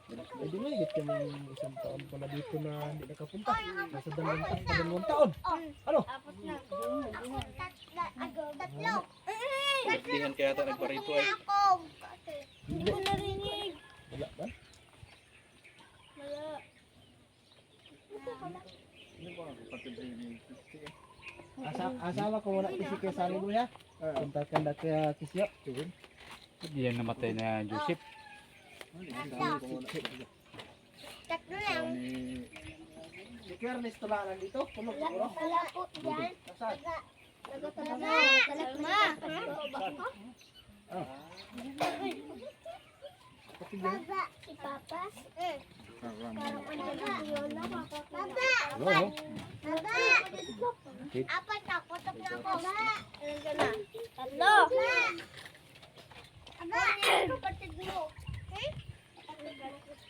Ay di mahigit kami isang taon pala dito na hindi nakapunta. Nasa dalawang taon. Ano? Tatlo. Nagdihan kaya ata nagparito ay. Hindi ko narinig. Wala ba? Wala. Asawa ko wala kasi kay Sally mo ya. Punta ka na kaya kisyo. Yan namatay na Joseph. Tatlo lang. Si Kernes tula lang dito. Tulog siguro. Wala po yan. Nasaan? Kalma. Baba. Si Papa. Parang ano yun na Baba. Hello. Baba. Apat na. Kutok na ako. Ilan ka na? Tatlo. Aba. Kapatid mo.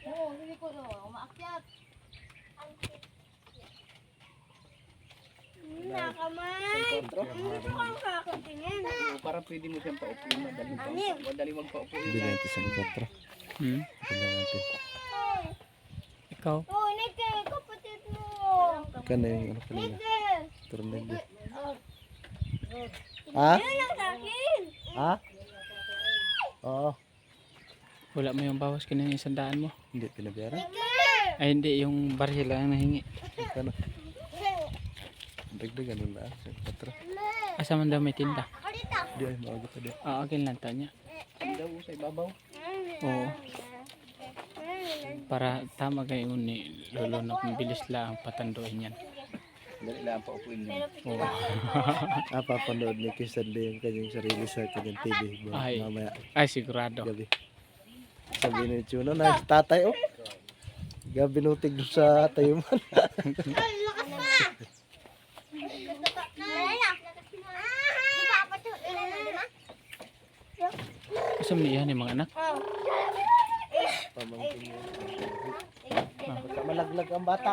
Oo, hindi ko doon. Umaakyat. Nakamay. Hindi ko ang kakatingin. Para pwede mo siyang paupuin. Madali magpaupuin. Binente sa katro. Binente. Ikaw? Oo, Nike. Kapatid mo. Kana yung ano kanina. Nike. Tornado. Ha? Yan lang sa akin. Ha? Oo. Wala mo yung bawas kanina yung sandaan mo? Hindi pinabayaran. Nike. Ay hindi, yung baril lang nahingi. Kana. Dagdagan nila sa katro. Asa man daw may tinda? Ako dito. Di ay maaga pa di. Akin lang ta niya. Daw sa ibabaw. Oo. Para tama kayo ni lolo na kung bilis lang patanduin yan. Dali lang paupuin niya. Oo. Papanood ni Kisadli yung kanyang sarili sa kanyang TV. Ay. Mamaya Ay sigurado. gabi. Sabi ni Chuno na tatay oh. Gabi nutig doon sa tayuman. Ay, lakas pa. Nalala. Di ba apat yun? Ilan na, di ba? Asa man yan yung mga anak? Oo. Pamangkin niya. Basta malaglag ang bata.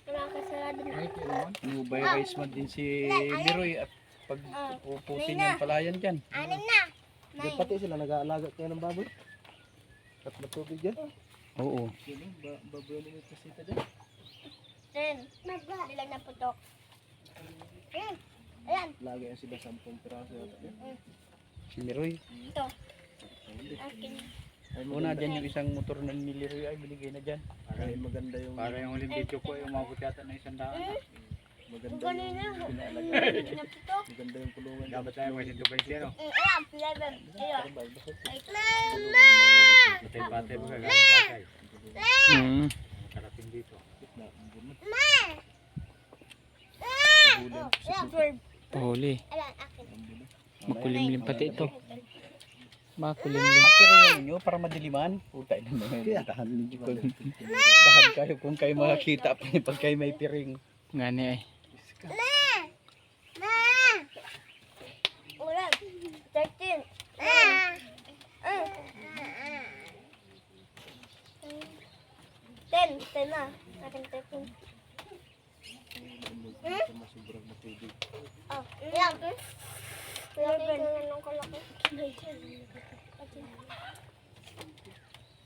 Wala ka sarado na. Nubay rice man din si Leroy at pag puputin yung palayan dyan. Anim na. Diyan pati sila nag-aalaga kayo ng baboy. At matubig dyan. Oo. Baboy nila kasita dyan. 10. Bilang na putok. Ayan. Lagi yan sila 10 piraso. Si Leroy. Ito. Akin. Ay Una dyan yung isang motor na ni Leroy ay binigay na dyan. Ay maganda yung yung huling video ko yung umabot yata na isang daan. maganda Kung kanina. yung pinaalagay. Bilang na putok. Maganda yung kulungan. Dapat tayo may sinto ba siya, no? Ayan. 11. Ayan. Patay-patay mo gagawin tatay. Karating dito. Ayan. 12. Pahuli. Ayan. Akin. Makulimlim pati ito. Makulimlim. Pero yan ninyo para madiliman. Puta na mga Kaya tahan ninyo pag Tahan kayo kung kayo makakita pa pag kayo may piring. Ngani ay. Ulan. 13. 10 na. Akin 13. sobrang matubig. Oh, yan. 11. Anong kalaki?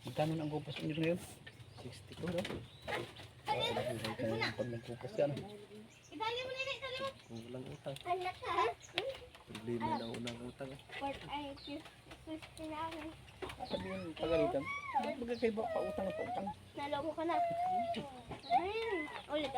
Magkano ang kupas nyo ngayon? 60 ko no? Pag nagkupas yan. Itali mo na yun. Itali mo. Kung walang utang. Anak ka. Problema ng unang utang. Ay, 50 na ako. Sabihin pagalitan. Baga kayo ba pautang na pautang? Naloko ka na. Ulit.